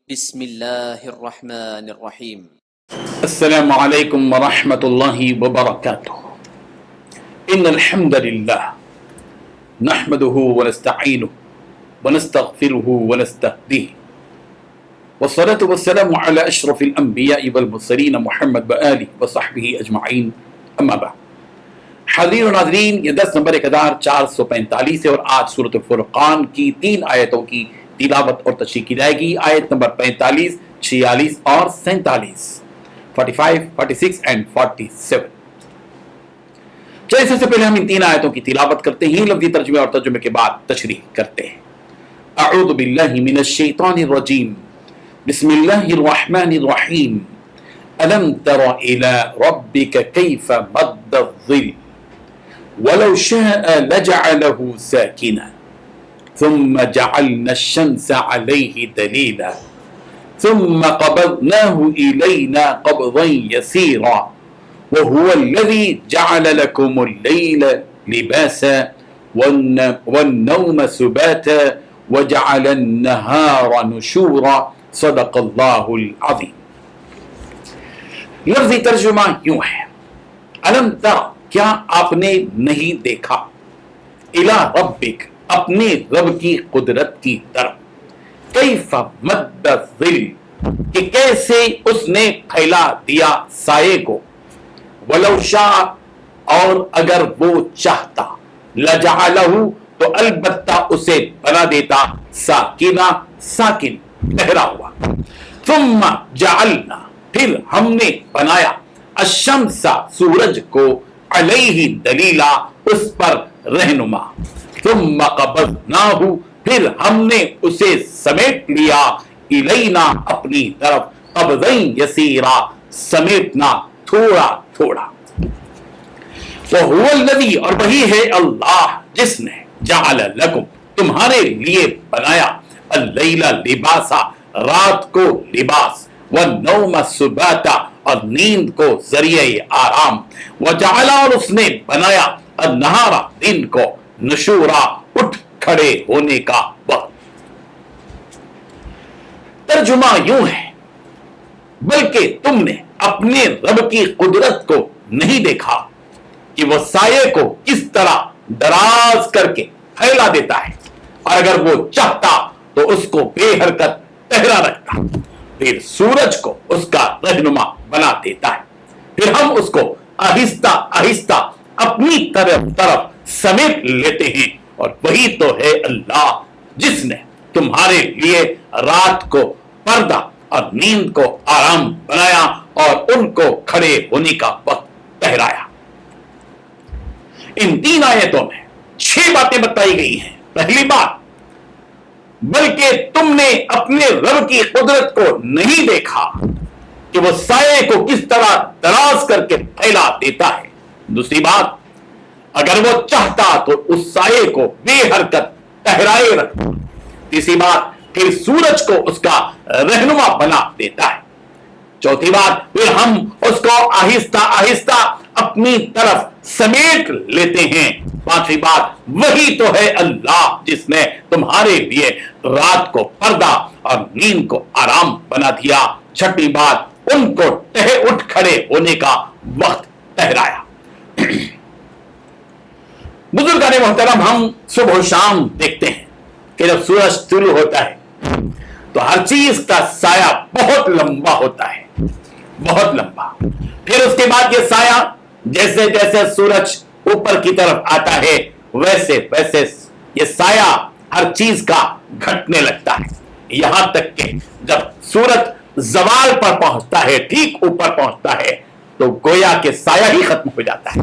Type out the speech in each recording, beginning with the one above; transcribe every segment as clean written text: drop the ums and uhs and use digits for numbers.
بسم الله الرحمن الرحيم. السلام عليكم ورحمة الله وبركاته. إن الحمد لله نحمده ونستعينه ونستغفره ونستهديه والصلاة والسلام على أشرف الأنبياء والمرسلين محمد وآله وصحبه أجمعين. أما بعد. حاضرین و ناظرین، یہ 10 نمبر 1445 ہے اور آج سورۃ الفرقان کی 3 آیتوں کی تلاوت اور تشریح کی جائے گی. آیت نمبر 45، 46 اور 47، 45، 46 and 47. چلیے سب سے پہلے ہم ان 3 آیتوں کی تلاوت کرتے ہیں، لفظی ترجمے اور ترجمے کے بعد تشریح کرتے ہیں. اعوذ باللہ من الشیطان الرجیم، بسم اللہ الرحمن الرحیم. الم تر الى ربک کیف مد الظل ولو شاء لجعله ساکنا ثم جعلنا الشمس عليه دليلا ثم قبضناه إلينا قبضا يسيرا وهو الذي جعل لكم الليل لباسا والنوم سباتا وجعل النهار نشورا. صدق اللہ العظیم. لفظی ترجمہ یوں ہے: الم تر، کیا آپ نے نہیں دیکھا، الی ربک، اپنے رب کی قدرت کی طرف، کیف مد الظل، کہ کیسے اس نے پھیلا دیا سائے کو، ولو شاء، اور اگر وہ چاہتا، لجعلہ، تو البتہ اسے بنا دیتا، ساکنہ، ساکن، ٹھہرا ہوا. ثم جعلنا، پھر ہم نے بنایا، الشمس، سورج کو، علیہ دلیلا، اس پر رہنما. ثم قبضناہ، پھر ہم نے اسے سمیٹ لیا، الینا، اپنی طرف، قبضا یسیرا، سمیٹنا تھوڑا تھوڑا. وہو الذی، اور وہی ہے اللہ جس نے، جعل لکم، تمہارے لیے بنایا، اللیل لباسا، رات کو لباس، والنوم سباتا، اور نیند کو ذریعہ آرام، وجعل، اور اس نے بنایا، النہار، دن کو، نشورا، اٹھ کھڑے ہونے کا وقت. ترجمہ یوں ہے: بلکہ تم نے اپنے رب کی قدرت کو نہیں دیکھا کہ وہ سائے کو کس طرح دراز کر کے پھیلا دیتا ہے، اور اگر وہ چاہتا تو اس کو بے حرکت ٹھہرا رکھتا، پھر سورج کو اس کا رہنما بنا دیتا ہے، پھر ہم اس کو آہستہ آہستہ اپنی طرف سمیٹ لیتے ہیں. اور وہی تو ہے اللہ جس نے تمہارے لیے رات کو پردہ اور نیند کو آرام بنایا اور ان کو کھڑے ہونے کا وقت ٹھہرایا. ان 3 آیتوں میں 6 باتیں بتائی گئی ہیں. پہلی بات، بلکہ تم نے اپنے رب کی قدرت کو نہیں دیکھا کہ وہ سائے کو کس طرح دراز کر کے پھیلا دیتا ہے. دوسری بات، اگر وہ چاہتا تو اس سائے کو بے حرکت ٹھہرائے رکھتا. تیسری بات، پھر سورج کو اس کا رہنما بنا دیتا ہے. چوتھی بات، پھر ہم اس کو آہستہ آہستہ اپنی طرف سمیٹ لیتے ہیں. پانچویں بات، وہی تو ہے اللہ جس نے تمہارے لیے رات کو پردہ اور نیند کو آرام بنا دیا. چھٹی بات، ان کو اٹھ کھڑے ہونے کا وقت ٹھہرایا. بزرگان محترم، ہم صبح و شام دیکھتے ہیں کہ جب سورج طلوع ہوتا ہے تو ہر چیز کا سایہ بہت لمبا ہوتا ہے، بہت لمبا. پھر اس کے بعد یہ سایہ جیسے جیسے سورج اوپر کی طرف آتا ہے ویسے ویسے یہ سایہ ہر چیز کا گھٹنے لگتا ہے، یہاں تک کہ جب سورج زوال پر پہنچتا ہے، ٹھیک اوپر پہنچتا ہے، تو گویا کہ سایہ ہی ختم ہو جاتا ہے.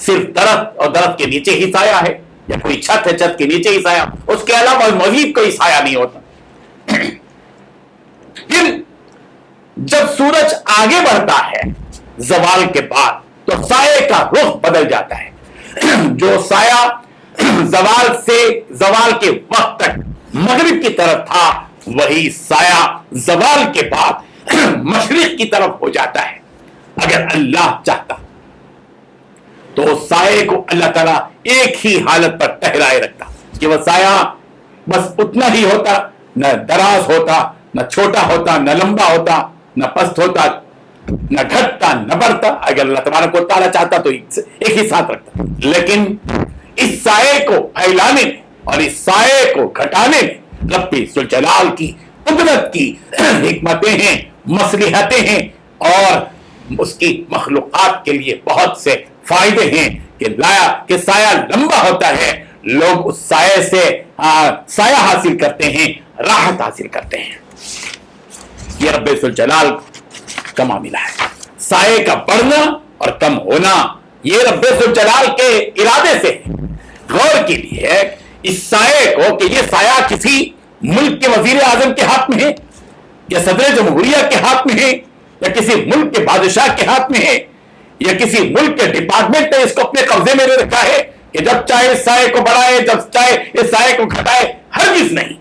صرف درخت اور درخت کے نیچے ہی سایہ ہے، یا کوئی چھت ہے، چھت کے نیچے ہی سایہ، اس کے علاوہ مزید کوئی سایہ نہیں ہوتا. پھر جب سورج آگے بڑھتا ہے زوال کے بعد تو سائے کا رخ بدل جاتا ہے. جو سایہ زوال کے وقت تک مغرب کی طرف تھا، وہی سایہ زوال کے بعد مشرق کی طرف ہو جاتا ہے. اگر اللہ چاہتا تو سائے کو اللہ تعالیٰ ایک ہی حالت پر ٹھہرائے رکھتا کہ وہ سایہ بس اتنا ہی ہوتا نہ دراز ہوتا، نہ چھوٹا ہوتا، نہ لمبا ہوتا، نہ پست ہوتا، نہ گھٹتا، نہ بڑھتا. اگر اللہ تبارک و تعالیٰ چاہتا تو ایک ہی ساتھ رکھتا. لیکن اس سائے کو پھیلانے میں اور اس سائے کو گھٹانے میں رب ذوالجلال کی قدرت کی حکمتیں ہیں، مصلحتیں ہیں، اور اس کی مخلوقات کے لیے بہت سے فائدے ہیں کہ سایہ لمبا ہوتا ہے، لوگ اس سائے سے سایہ حاصل کرتے ہیں، راحت حاصل کرتے ہیں. یہ رب ذوالجلال کا معاملہ ہے. سائے کا بڑھنا اور کم ہونا یہ رب ذوالجلال کے ارادے سے غور کے لیے ہے. اس سائے کو کہ یہ سایہ کسی ملک کے وزیر اعظم کے ہاتھ میں ہے، یا صدر جمہوریہ کے ہاتھ میں ہے، یا کسی ملک کے بادشاہ کے ہاتھ میں ہے، یا کسی ملک کے ڈپارٹمنٹ نے اس کو اپنے قبضے میں رکھا ہے کہ جب چاہے اس سائے کو بڑھائے، جب چاہے اس سائے کو گھٹائے. ہرگز نہیں،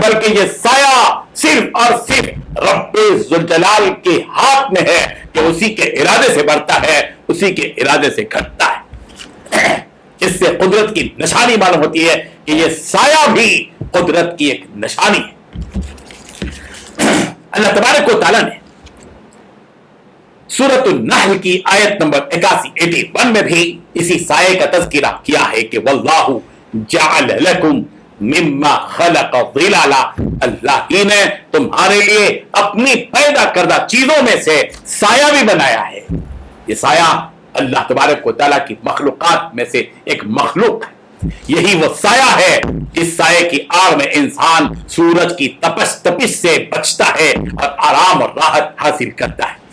بلکہ یہ سایہ صرف اور صرف رب ذوالجلال کے ہاتھ میں ہے کہ اسی کے ارادے سے بڑھتا ہے، اسی کے ارادے سے گھٹتا ہے. اس سے قدرت کی نشانی معلوم ہوتی ہے کہ یہ سایہ بھی قدرت کی ایک نشانی ہے. اللہ تبارک و تعالیٰ نے سورۃ النحل کی آیت نمبر 81 میں بھی اسی سائے کا تذکرہ کیا ہے کہ واللہ جعل لکم مما خلق ظلالا، اللہ ہی نے تمہارے لیے اپنی پیدا کردہ چیزوں میں سے سایہ بھی بنایا ہے. یہ سایہ اللہ تبارک و تعالیٰ کی مخلوقات میں سے ایک مخلوق ہے. یہی وہ سایہ ہے جس سائے کی آڑ میں انسان سورج کی تپش سے بچتا ہے اور آرام اور راحت حاصل کرتا ہے.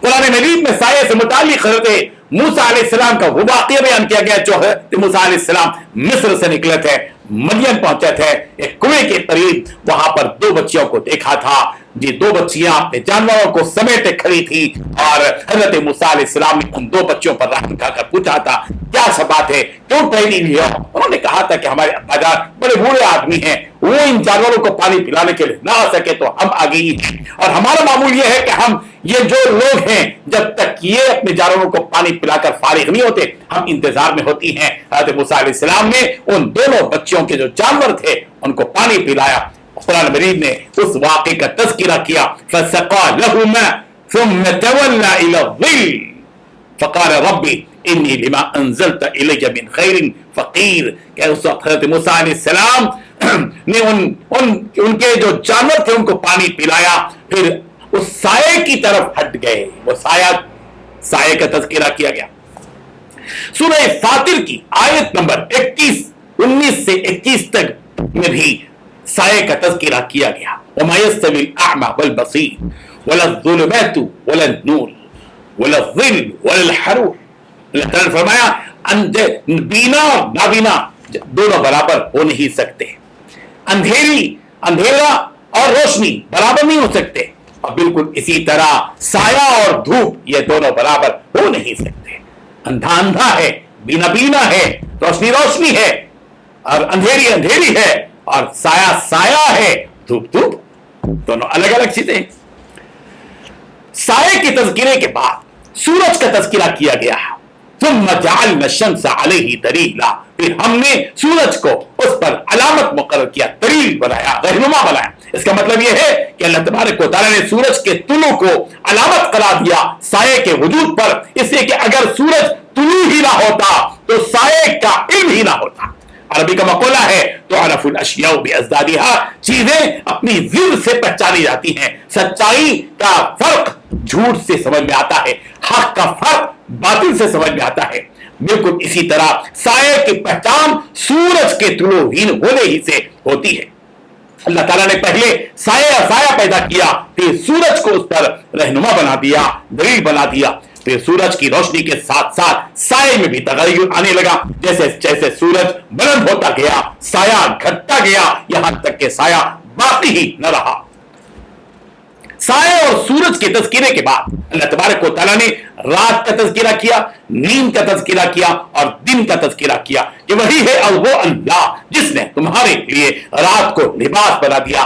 قرآن مجید میں سائے سے متعلق حضرت موسیٰ علیہ السلام کا وہ واقعہ بیان کیا گیا جو حضرت موسیٰ علیہ السلام مصر سے نکلے تھے، مدین پہنچے تھے، ایک کنویں کے قریب وہاں پر 2 بچیوں کو دیکھا تھا. جی 2 بچیاں اپنے جانوروں کو سمیٹے کھڑی تھی اور حضرت موسیٰ علیہ السلام نے ان 2 بچیوں پر رحم کھا کر پوچھا تھا کیا سب بات ہے، کیوں ٹہلی ہوئی ہو؟ انہوں نے کہا تھا کہ ہمارے ابا جان بڑے بوڑھے آدمی ہیں، وہ ان جانوروں کو پانی پلانے کے لیے نہ آ سکے تو ہم آگے ہی ہیں، اور ہمارا معمول یہ ہے کہ ہم یہ جو لوگ ہیں جب تک یہ اپنے جانوروں کو پانی پلا کر فارغ نہیں ہوتے ہم انتظار میں ہوتی ہیں. حضرت موسیٰ علیہ السلام نے ان دونوں بچیوں کے جو جانور تھے ان کو پانی پلایا. قرآن مجید نے اس واقعے کا تذکرہ کیا فَسَقَى لَهُمَا ثُمَّ تَوَلَّى إِلَى الظِّلِّ فَقَالَ رَبِّ إِنِّي لِمَا أَنزَلْتَ إِلَيَّ مِنْ خَيْرٍ فَقِيرٌ. کہ اس وقت حضرت موسیٰ علیہ السلام نے ان کے جو جانور تھے ان کو پانی پلایا، پھر اس سائے کی طرف ہٹ گئے. وہ سائے کا تذکرہ کیا گیا. سورہ فاطر کی آیت نمبر 19 سے 21 تک میں بھی سائے کا تذکرہ کیا گیا. وَمَا يَسْتَوِي الْأَعْمَى وَالْبَصِيرُ وَلَا الظُّلُمَاتُ وَلَا النُّورُ وَلَا الظِّلُّ وَلَا الْحَرُورُ. اللہ تعالیٰ نے فرمایا بینا اور نابینا دونوں برابر ہو نہیں سکتے، اندھیرا اور روشنی برابر نہیں ہو سکتے، اور بالکل اسی طرح سایہ اور دھوپ یہ دونوں برابر ہو نہیں سکتے. اندھا ہے، بینا ہے، روشنی ہے، اور اندھیری ہے، اور سایہ ہے، دھوپ دونوں الگ الگ چیزیں. سائے کے تذکرے کے بعد سورج کا تذکرہ کیا گیا. ثم جعلنا الشمس علیہ دلیلا، پھر ہم نے سورج کو اس پر علامت مقرر کیا، دلیل بنایا، رہنما بنایا. اس کا مطلب یہ ہے کہ اللہ تبارک و تعالیٰ نے سورج کے طلوع کو علامت قرار دیا سائے کے وجود پر، اس لیے کہ اگر سورج طلوع ہی نہ ہوتا تو سائے کا علم ہی نہ ہوتا. عربی کا مقولہ ہے تعرف الاشیاء بازدادها، چیزیں اپنی ضد سے پہچانی جاتی ہیں. سچائی کا فرق جھوٹ سے سمجھ میں آتا ہے، حق کا فرق باطل سے سمجھ میں آتا ہے. بالکل اسی طرح سائے کی پہچان سورج کے طلوع ہونے ہی سے ہوتی ہے. اللہ تعالیٰ نے پہلے سایہ پیدا کیا، پھر سورج کو اس پر رہنما بنا دیا، دلیل بنا دیا. پھر سورج کی روشنی کے ساتھ ساتھ سائے میں بھی تغیر آنے لگا. جیسے سورج بلند ہوتا گیا سایہ گھٹتا گیا، یہاں تک کہ سایہ باقی ہی نہ رہا. سائے اور سورج کے تذکرے کے بعد اللہ تبارک و تعالیٰ نے رات کا تذکرہ کیا، نیند کا تذکرہ کیا اور دن کا تذکرہ کیا کہ وہی ہے اور وہ اللہ جس نے تمہارے لیے رات کو لباس بنا دیا،